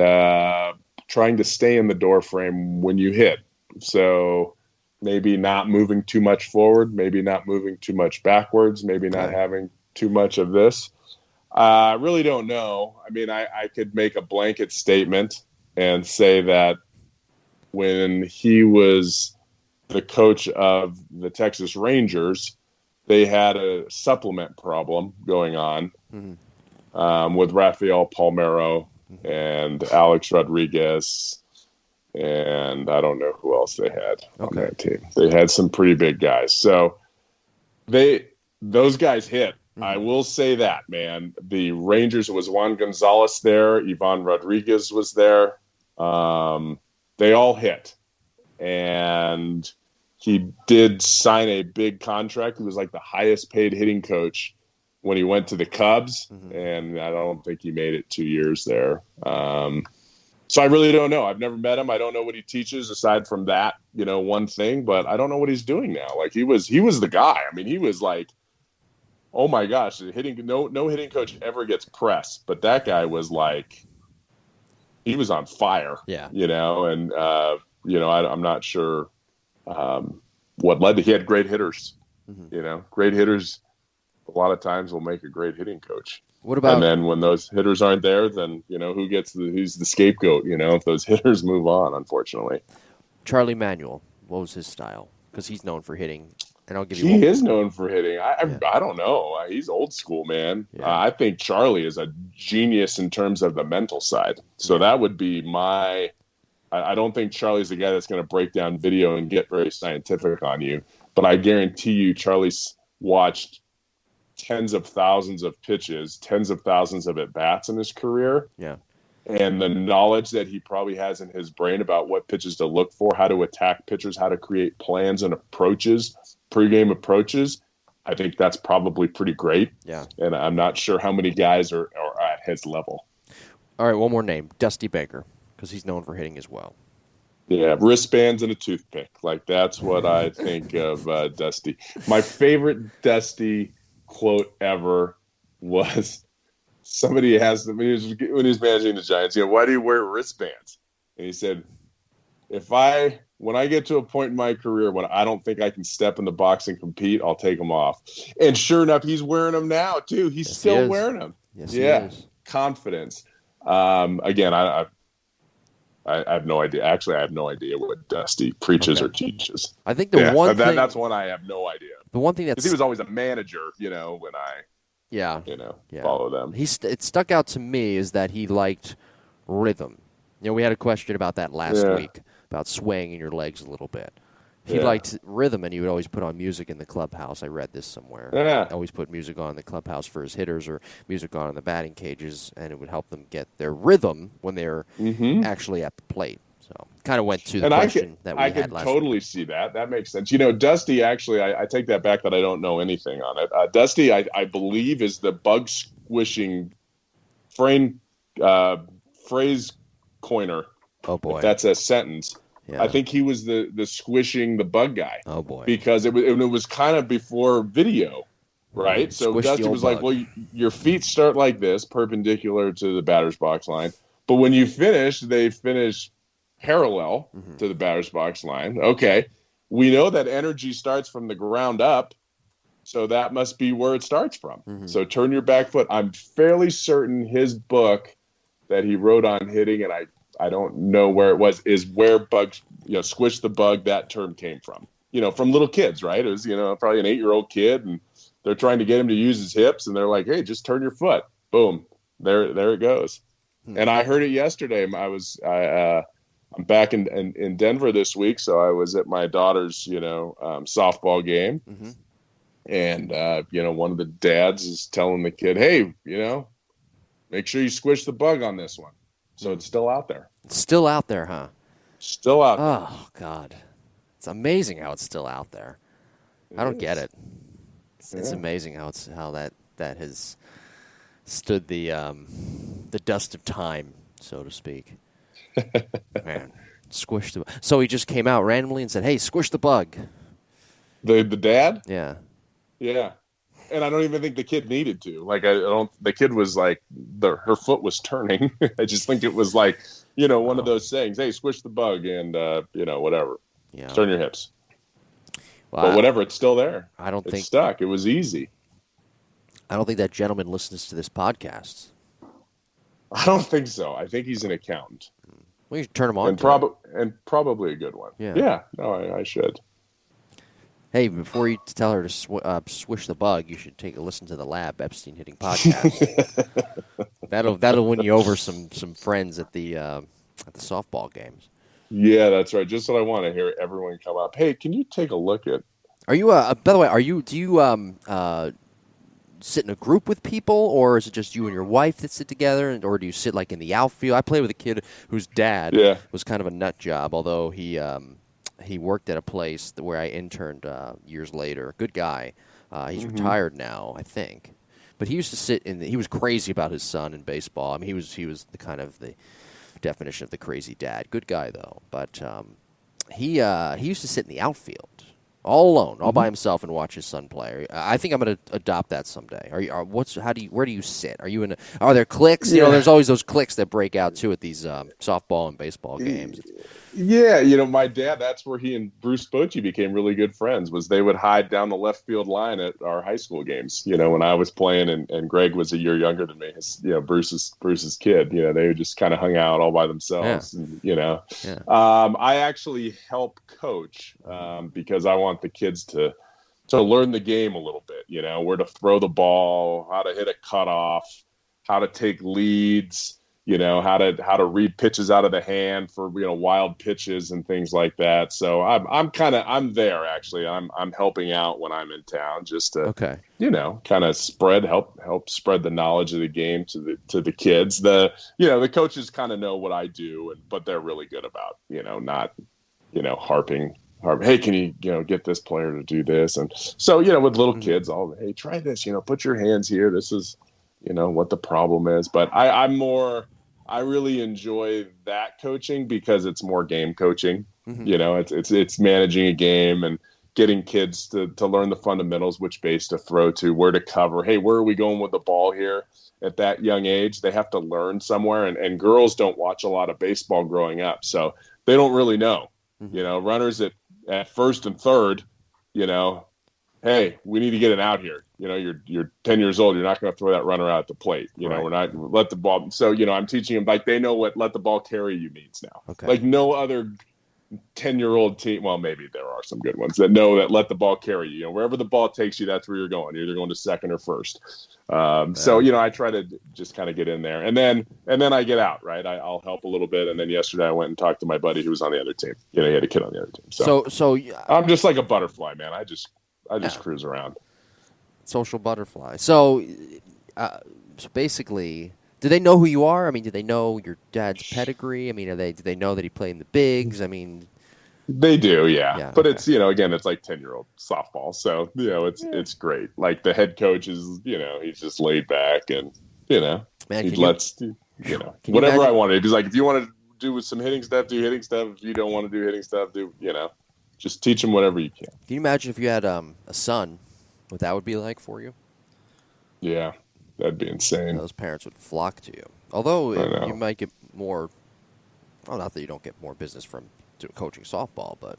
trying to stay in the door frame when you hit. So maybe not moving too much forward, maybe not moving too much backwards, maybe not Okay. having too much of this. I really don't know. I mean, I could make a blanket statement and say that when he was the coach of the Texas Rangers, they had a supplement problem going on with Rafael Palmeiro and Alex Rodriguez, and I don't know who else they had on Okay. that team. They had some pretty big guys. So those guys hit. I will say that, man. The Rangers, it was Juan Gonzalez there, Ivan Rodriguez was there. They all hit. And he did sign a big contract. He was like the highest paid hitting coach when he went to the Cubs, and I don't think he made it 2 years there. So I really don't know. I've never met him. I don't know what he teaches aside from that, you know, one thing, but I don't know what he's doing now. Like he was the guy. I mean, he was like, oh my gosh, no hitting coach ever gets pressed, but that guy was like, he was on fire, Yeah. you know, and you know, I'm not sure what led to. He had great hitters, you know, great hitters. A lot of times will make a great hitting coach. What And about then when those hitters aren't there, then you know who's the scapegoat. You know, if those hitters move on, unfortunately, Charlie Manuel? What was his style? Because he's known for hitting. And I'll give you he one. is known for hitting. Yeah. I don't know. He's old school, man. Yeah. I think Charlie is a genius in terms of the mental side. So Yeah. that would be my. I don't think Charlie's the guy that's going to break down video and get very scientific on you. But I guarantee you, Charlie's watched tens of thousands of pitches, tens of thousands of at bats in his career. Yeah. And the knowledge that he probably has in his brain about what pitches to look for, how to attack pitchers, how to create plans and approaches, pregame approaches, I think that's probably pretty great. Yeah. And I'm not sure how many guys are at his level. All right, one more name. Dusty Baker, because he's known for hitting as well. Yeah, wristbands and a toothpick. Like, that's what I think of Dusty. My favorite Dusty quote ever was somebody asked him when he was managing the Giants, you know, why do you wear wristbands? And he said, when I get to a point in my career when I don't think I can step in the box and compete, I'll take them off. And sure enough, he's wearing them now too. He's still wearing them. Yes, yeah, he is. Confidence. Again, I have no idea. Actually, I have no idea what Dusty preaches or teaches. I think that's one I have no idea. The one thing because he was always a manager, you know, when I follow them. It stuck out to me is that he liked rhythm. You know, we had a question about that last week, about swaying in your legs a little bit. He liked rhythm, and he would always put on music in the clubhouse. I read this somewhere. Yeah. Always put music on in the clubhouse for his hitters, or music on in the batting cages, and it would help them get their rhythm when they're actually at the plate. So kind of went to the question that we had last week. I could totally see that. That makes sense. You know, Dusty, actually, I take that back that I don't know anything on it. Dusty, I believe, is the bug squishing phrase coiner. Oh, boy. If that's a sentence. Yeah. I think he was the squishing the bug guy. Oh, boy. Because it was kind of before video, right? So Dusty was like, well, your feet start like this, perpendicular to the batter's box line. But when you finish, they finish parallel to the batter's box line. Okay. We know that energy starts from the ground up, so that must be where it starts from. So turn your back foot. I'm fairly certain his book that he wrote on hitting, and I don't know where it was, is where bugs, squish the bug, that term came from. From little kids, right? It was, probably an 8-year-old kid, and they're trying to get him to use his hips, and they're like, hey, just turn your foot. Boom. There it goes. And I heard it yesterday. I'm back in Denver this week, so I was at my daughter's, softball game, Mm-hmm. and one of the dads is telling the kid, "Hey, make sure you squish the bug on this one." So it's still out there. It's still out there, huh? Still out there. Oh God, it's amazing how it's still out there. I don't get it. It's amazing how that has stood the dust of time, so to speak. Man, squish the. So he just came out randomly and said, "Hey, squish the bug." The dad? Yeah. Yeah. And I don't even think the kid needed to. Like, I don't. The kid was like, her foot was turning. I just think it was like, one of those sayings. Hey, squish the bug, and whatever. Yeah. Turn your hips. Well, But whatever, it's still there. I don't it's think stuck. It was easy. I don't think that gentleman listens to this podcast. I don't think so. I think he's an accountant. Well, you should turn him on. And probably a good one. Yeah. Yeah. No, I should. Hey, before you tell her to swish the bug, you should take a listen to the Lab Epstein Hitting podcast. That'll win you over some friends at the softball games. Yeah, that's right. Just what I want to hear everyone come up. Hey, can you take a look at? Are you? By the way, do you sit in a group with people, or is it just you and your wife that sit together, or do you sit like in the outfield? I play with a kid whose dad was kind of a nut job, although he worked at a place where I interned years later. Good guy. He's retired now, I think. But he used to sit he was crazy about his son in baseball. I mean, he was the kind of the definition of the crazy dad. Good guy though. But he used to sit in the outfield all alone, all by himself, and watch his son play. I think I'm going to adopt that someday. Where do you sit? Are you are there cliques? Yeah. There's always those cliques that break out too at these softball and baseball games. Yeah, my dad, that's where he and Bruce Bochy became really good friends, was they would hide down the left field line at our high school games, when I was playing, and Greg was a year younger than me, Bruce's kid, they just kind of hung out all by themselves. Yeah. And, I actually help coach because I want the kids to learn the game a little bit, where to throw the ball, how to hit a cutoff, how to take leads, how to read pitches out of the hand for, wild pitches and things like that. So I'm there actually. I'm helping out when I'm in town just to, kind of help spread the knowledge of the game to the kids. The coaches kind of know what I do, but they're really good about, not, harping. Hey, can you, get this player to do this? And so, with little kids, hey, try this, put your hands here. This is, what the problem is. But I really enjoy that coaching because it's more game coaching. It's managing a game and getting kids to learn the fundamentals, which base to throw to, where to cover. Hey, where are we going with the ball here? At that young age, they have to learn somewhere. And girls don't watch a lot of baseball growing up, so they don't really know. Runners at first and third, hey, we need to get it out here. You're 10 years old. You're not going to throw that runner out at the plate. Right. We're not let the ball. So, I'm teaching them, like, they know what let the ball carry you means now. Okay. Like no other 10-year-old team. Well, maybe there are some good ones that know that let the ball carry you. Wherever the ball takes you, that's where you're going. You're either going to second or first. So, I try to just kind of get in there, and then I get out, right? I'll help a little bit. And then yesterday I went and talked to my buddy who was on the other team. He had a kid on the other team. So I'm just like a butterfly, man. I just cruise around. Social butterfly. So basically, do they know who you are? I mean, do they know your dad's pedigree? I mean, do they know that he played in the bigs? I mean, they do, yeah. But okay. it's again, it's like 10-year-old softball, so it's great. Like the head coach is, he's just laid back, and Man, he lets whatever I want to do. He's like, if you want to do some hitting stuff, do hitting stuff. If you don't want to do hitting stuff, just teach them whatever you can. Can you imagine if you had a son, what that would be like for you? Yeah, that'd be insane. Those parents would flock to you. Although you might get more, well, not that you don't get more business from coaching softball, but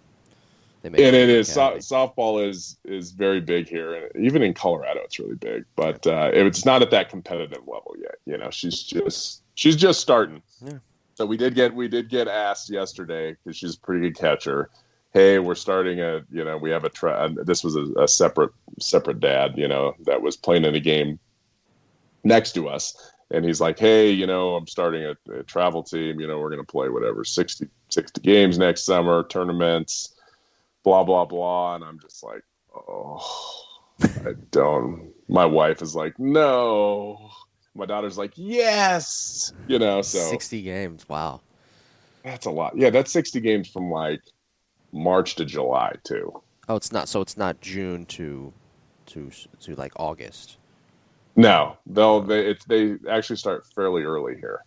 they may. And it is softball is very big here, and even in Colorado, it's really big. But it's not at that competitive level yet. She's just starting. Yeah. So we did get asked yesterday because she's a pretty good catcher. Hey, we're starting we have this was a separate dad, that was playing in a game next to us. and he's like, hey, I'm starting a travel team. We're going to play whatever, 60 games next summer, tournaments, blah, blah, blah. And I'm just like, oh, I don't. My wife is like, no. My daughter's like, yes. So 60 games. Wow. that's a lot. Yeah, that's 60 games from like March to July too. Oh, it's not. So it's not June to like August. No, Oh, they actually start fairly early here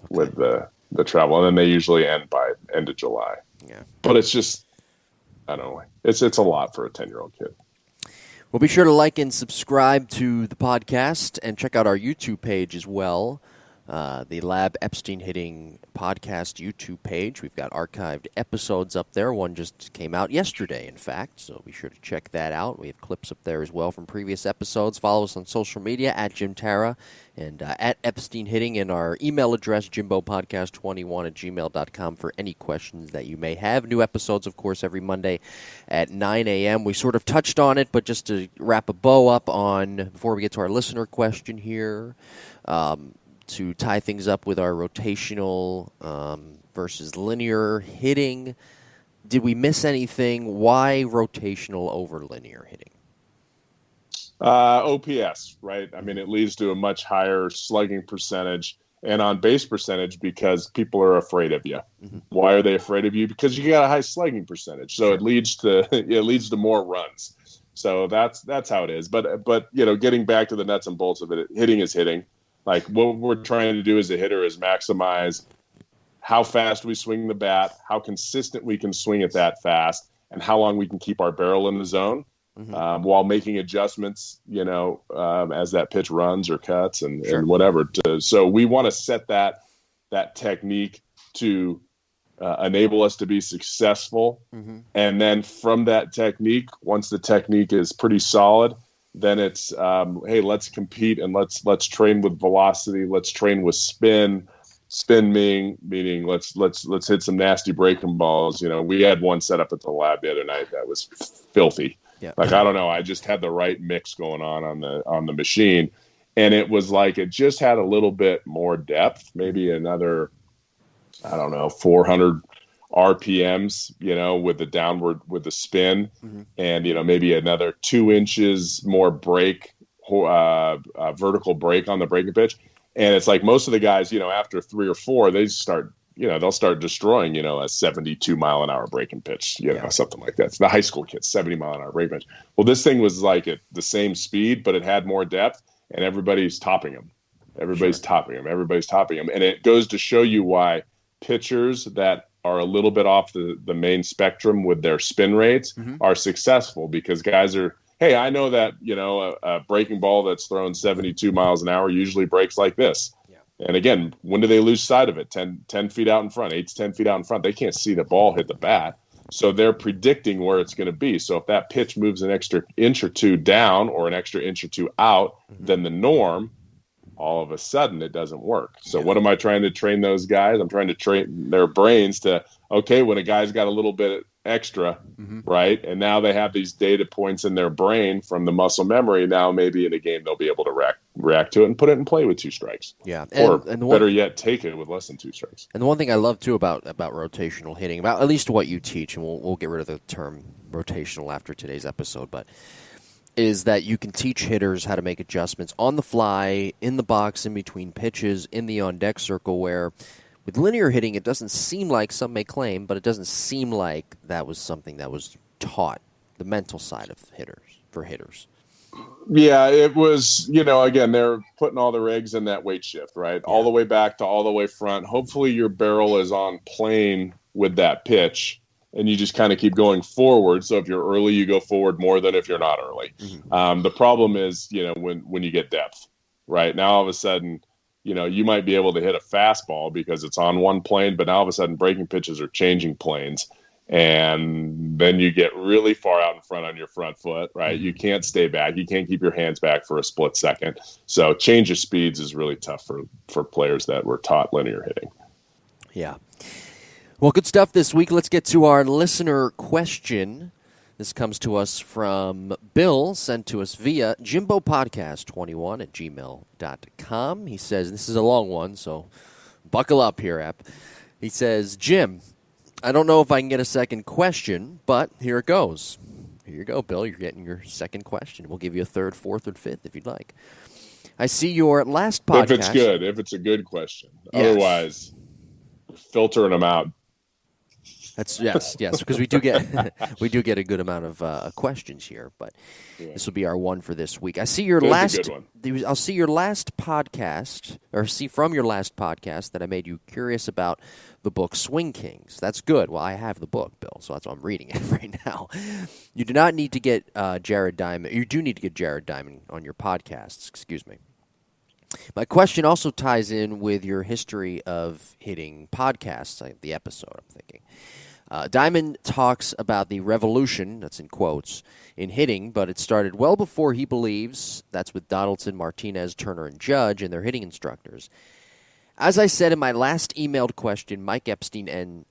okay. with the travel, and then they usually end by end of July. Yeah. But it's just, I don't know, it's a lot for a 10-year-old kid. Well, be sure to like and subscribe to the podcast and check out our YouTube page as well. The Lab Epstein Hitting podcast YouTube page. We've got archived episodes up there. One just came out yesterday, in fact, so be sure to check that out. We have clips up there as well from previous episodes. Follow us on social media at Jim Tara and at Epstein Hitting, and our email address, jimbopodcast21@gmail.com, for any questions that you may have. New episodes, of course, every Monday at 9 a.m. We sort of touched on it, but just to wrap a bow up on, before we get to our listener question here, to tie things up with our rotational versus linear hitting. Did we miss anything? Why rotational over linear hitting? OPS, right? I mean, it leads to a much higher slugging percentage and on base percentage because people are afraid of you. Mm-hmm. Why are they afraid of you? Because you got a high slugging percentage, so Sure. it leads to more runs. So that's how it is. But getting back to the nuts and bolts of it, hitting is hitting. Like, what we're trying to do as a hitter is maximize how fast we swing the bat, how consistent we can swing it that fast, and how long we can keep our barrel in the zone, while making adjustments, as that pitch runs or cuts and, Sure. and whatever. So we want to set that technique to enable us to be successful. Mm-hmm. And then from that technique, once the technique is pretty solid, then it's hey, let's compete and let's train with velocity. Let's train with spin. Spin meaning let's hit some nasty breaking balls. We had one set up at the lab the other night that was filthy. Yeah. Like, I don't know, I just had the right mix going on the machine, and it was like it just had a little bit more depth, maybe another, I don't know, 400 RPMs, with the spin, Mm-hmm. and maybe another 2 inches more break, vertical break on the breaking pitch. And it's like most of the guys, after 3 or 4, they start, they'll start destroying, a 72 mile an hour breaking pitch, something like that. It's the high school kids, 70 mile an hour breaking pitch. Well, this thing was like at the same speed, but it had more depth, and everybody's topping them. Everybody's topping them. And it goes to show you why pitchers that are a little bit off the main spectrum with their spin rates are successful, because guys are, hey, I know that, a breaking ball that's thrown 72 miles an hour usually breaks like this. Yeah. And again, when do they lose sight of it? 10 feet out in front, 8 to 10 feet out in front. They can't see the ball hit the bat. So they're predicting where it's going to be. So if that pitch moves an extra inch or two down or an extra inch or two out than the norm, all of a sudden it doesn't work. So what am I trying to train those guys? I'm trying to train their brains to, okay, when a guy's got a little bit extra, right? And now they have these data points in their brain from the muscle memory. Now maybe in a game they'll be able to react to it and put it in play with 2 strikes. Yeah. Or better yet, take it with less than 2 strikes. And the one thing I love too about rotational hitting, about at least what you teach, and we'll get rid of the term rotational after today's episode, but is that you can teach hitters how to make adjustments on the fly, in the box, in between pitches, in the on-deck circle, where with linear hitting, it doesn't seem like, some may claim, but it doesn't seem like that was something that was taught, the mental side of hitters. Yeah, it was, again, they're putting all their eggs in that weight shift, right? Yeah. All the way back to all the way front. Hopefully your barrel is on plane with that pitch, and you just kind of keep going forward. So if you're early, you go forward more than if you're not early. The problem is, when you get depth, right? Now all of a sudden, you might be able to hit a fastball because it's on one plane, but now all of a sudden breaking pitches are changing planes. And then you get really far out in front on your front foot, right? You can't stay back. You can't keep your hands back for a split second. So change of speeds is really tough for players that were taught linear hitting. Yeah. Well, good stuff this week. Let's get to our listener question. This comes to us from Bill, sent to us via jimbopodcast21@gmail.com. He says, this is a long one, so buckle up here, Ep. He says, Jim, I don't know if I can get a second question, but here it goes. Here you go, Bill. You're getting your second question. We'll give you a third, fourth, or fifth if you'd like. I see your last podcast. If it's good, if it's a good question. Yes. Otherwise, filtering them out. That's yes, because we do get a good amount of questions here, but this will be our one for this week. I see your That's a good one. I'll see your last podcast, or see from your last podcast that I made you curious about the book Swing Kings. That's good. Well, I have the book, Bill, so that's why I'm reading it right now. You do not need to get Jared Diamond. You do need to get Jared Diamond on your podcasts. Excuse me. My question also ties in with your history of hitting podcasts, like the episode, I'm thinking. Diamond talks about the revolution, that's in quotes, in hitting, but it started well before he believes. That's with Donaldson, Martinez, Turner, and Judge and their hitting instructors. As I said in my last emailed question, Mike Epstein and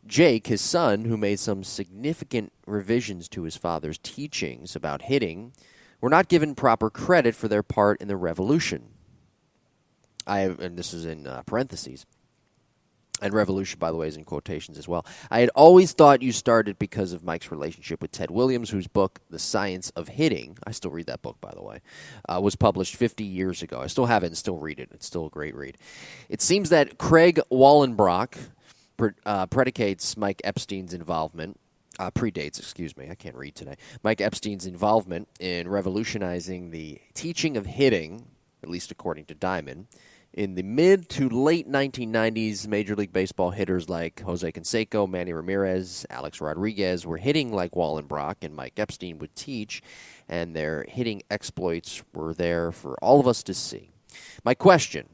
Jake, his son, who made some significant revisions to his father's teachings about hitting, were not given proper credit for their part in the revolution. And this is in parentheses. And revolution, by the way, is in quotations as well. I had always thought you started because of Mike's relationship with Ted Williams, whose book, The Science of Hitting, I still read that book, by the way, was published 50 years ago. I still have it and still read it. It's still a great read. It seems that Craig Wallenbrock predicates Mike Epstein's involvement, predates, excuse me, I can't read today, Mike Epstein's involvement in revolutionizing the teaching of hitting, at least according to Diamond. In the mid to late 1990s, Major League Baseball hitters like Jose Canseco, Manny Ramirez, Alex Rodriguez were hitting like Wallenbrock and Mike Epstein would teach, and their hitting exploits were there for all of us to see. My question,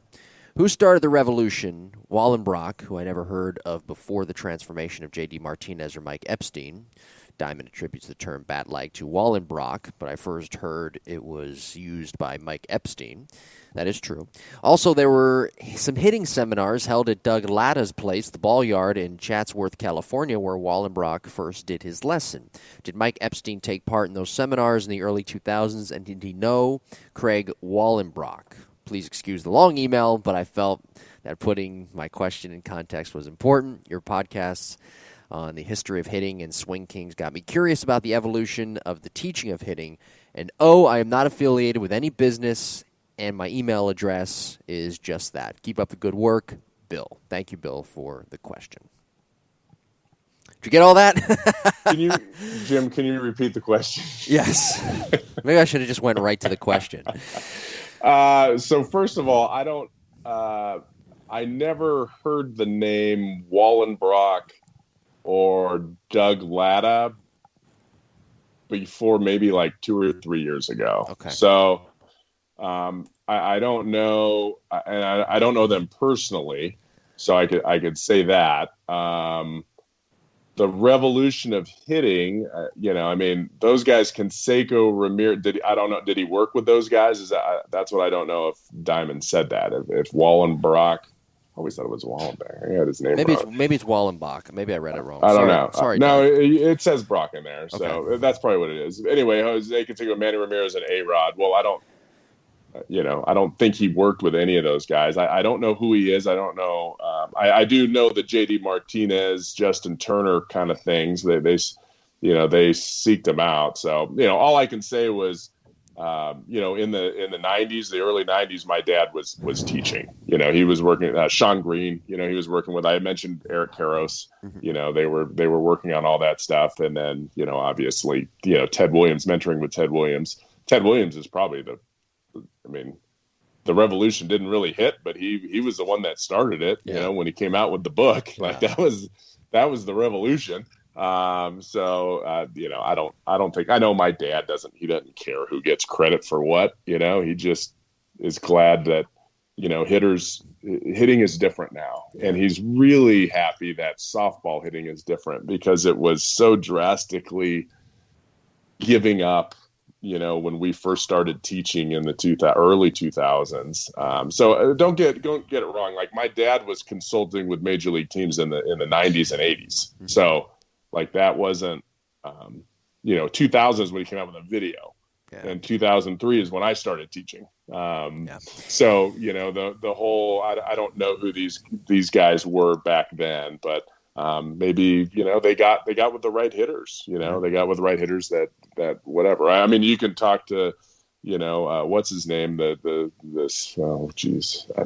who started the revolution? Wallenbrock, who I never heard of before the transformation of J.D. Martinez or Mike Epstein. Diamond attributes the term bat-like to Wallenbrock, but I first heard it was used by Mike Epstein. That is true. Also, there were some hitting seminars held at Doug Latta's place, the Ball Yard in Chatsworth, California, where Wallenbrock first did his lesson. Did Mike Epstein take part in those seminars in the early 2000s, and did he know Craig Wallenbrock? Please excuse the long email, but I felt that putting my question in context was important. Your podcasts on the history of hitting and Swing Kings got me curious about the evolution of the teaching of hitting. And I am not affiliated with any business, and my email address is just that. Keep up the good work, Bill. Thank you, Bill, for the question. Did you get all that? Jim, can you repeat the question? Yes. Maybe I should have just went right to the question. So first of all, I never heard the name Wallenbrock or Doug Latta before maybe like 2 or 3 years ago. Okay. So I don't know, and I don't know them personally, so I could say that. The revolution of hitting, I mean, those guys, Canseco, Ramirez, did he work with those guys? That's what I don't know if Diamond said that. If Wallenbrock, I always thought it was Wallenbrock. I had his name wrong. Maybe it's Wallenbach. Maybe I read it wrong. I don't know. Sorry. No, it says Brock in there, so okay. That's probably what it is. Anyway, Jose Canseco, Manny Ramirez, and A-Rod. Well, I don't think he worked with any of those guys. I don't know who he is. I don't know. I do know the J.D. Martinez, Justin Turner kind of things. They seeked him out. So, all I can say was, in the 90s, the early 90s, my dad was teaching. He was working Sean Green. He was working with. I mentioned Eric Karros. Mm-hmm. They were working on all that stuff, and then obviously Ted Williams, mentoring with Ted Williams. Ted Williams is probably the revolution didn't really hit, but he was the one that started it. When he came out with the book, that was the revolution. I don't think, I know my dad doesn't care who gets credit for what, he just is glad that, hitting is different now. And he's really happy that softball hitting is different because it was so drastically giving up, when we first started teaching in the early 2000s. So don't get it wrong. Like my dad was consulting with major league teams in the 90s and 80s. Mm-hmm. So like that wasn't, 2000 is when he came out with a video. Yeah. And 2003 is when I started teaching. Yeah. So, the whole, I don't know who these guys were back then, but maybe, they got with the right hitters, they got with the right hitters that whatever. I mean, you can talk to, what's his name?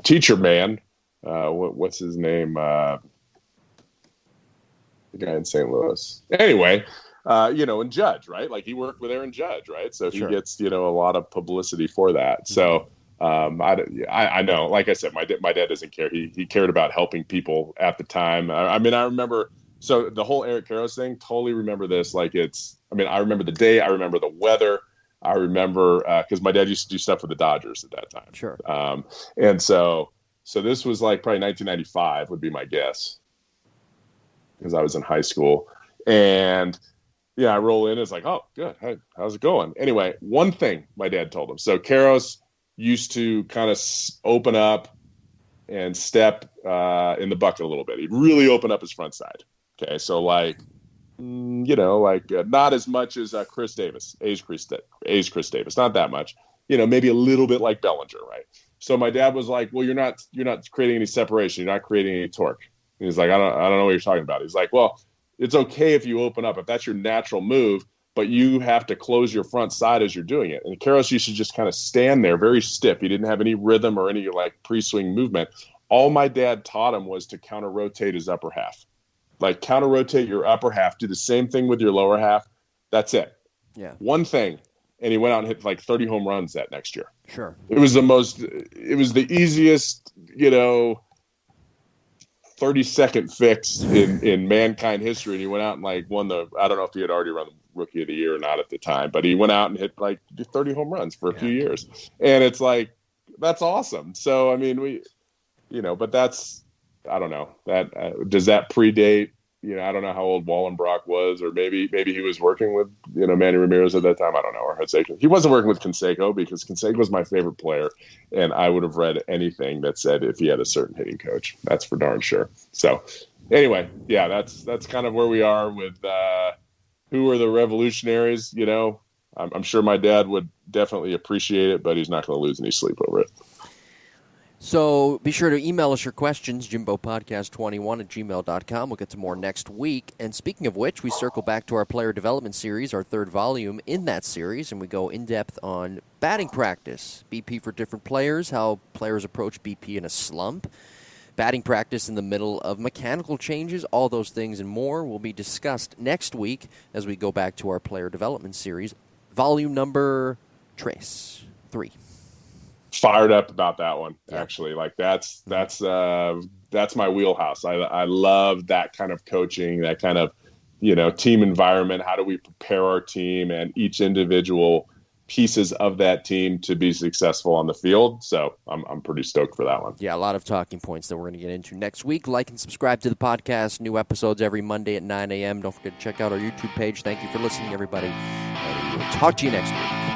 Teacher man. What's his name? The guy in St. Louis. Anyway, and Judge, right? Like he worked with Aaron Judge, right? So he gets, a lot of publicity for that. So I know, like I said, my dad doesn't care. He cared about helping people at the time. I mean, I remember, so the whole Eric Karros thing, totally remember this. Like I remember the day, I remember the weather. I remember, cause my dad used to do stuff for the Dodgers at that time. Sure. And so this was like probably 1995 would be my guess, because I was in high school. And yeah, I roll in. It's like, oh, good. Hey, how's it going? Anyway, one thing my dad told him. So Karros used to kind of open up and step in the bucket a little bit. He'd really open up his front side. Okay, so not as much as Chris Davis, A's Chris Davis, not that much. Maybe a little bit like Bellinger, right? So my dad was like, well, you're not creating any separation. You're not creating any torque. And he's like, I don't know what you're talking about. He's like, well, it's okay if you open up, if that's your natural move, but you have to close your front side as you're doing it. And Karros used to just kind of stand there very stiff. He didn't have any rhythm or any pre-swing movement. All my dad taught him was to counter rotate his upper half. Like counter rotate your upper half, do the same thing with your lower half. That's it. Yeah. One thing. And he went out and hit 30 home runs that next year. Sure. It was the easiest, 30-second fix in mankind history. And he went out and won I don't know if he had already run the Rookie of the Year or not at the time, but he went out and hit 30 home runs for a few years. And it's that's awesome. So, I mean, but that's, I don't know, that does that predate, I don't know how old Wallenbrock was, or maybe he was working with, Manny Ramirez at that time. I don't know. Or he wasn't working with Canseco, because Canseco was my favorite player. And I would have read anything that said if he had a certain hitting coach. That's for darn sure. So anyway, yeah, that's kind of where we are with who are the revolutionaries. I'm sure my dad would definitely appreciate it, but he's not going to lose any sleep over it. So be sure to email us your questions, jimbopodcast21@gmail.com. We'll get to more next week. And speaking of which, we circle back to our player development series, our third volume in that series, and we go in-depth on batting practice, BP for different players, how players approach BP in a slump, batting practice in the middle of mechanical changes, all those things and more will be discussed next week as we go back to our player development series, volume number 3. Fired up about that one, yeah. Actually. That's my wheelhouse. I love that kind of coaching, that kind of, team environment. How do we prepare our team and each individual pieces of that team to be successful on the field? So I'm pretty stoked for that one. Yeah, a lot of talking points that we're going to get into next week. Like and subscribe to the podcast. New episodes every Monday at 9 a.m. Don't forget to check out our YouTube page. Thank you for listening, everybody. And we'll talk to you next week.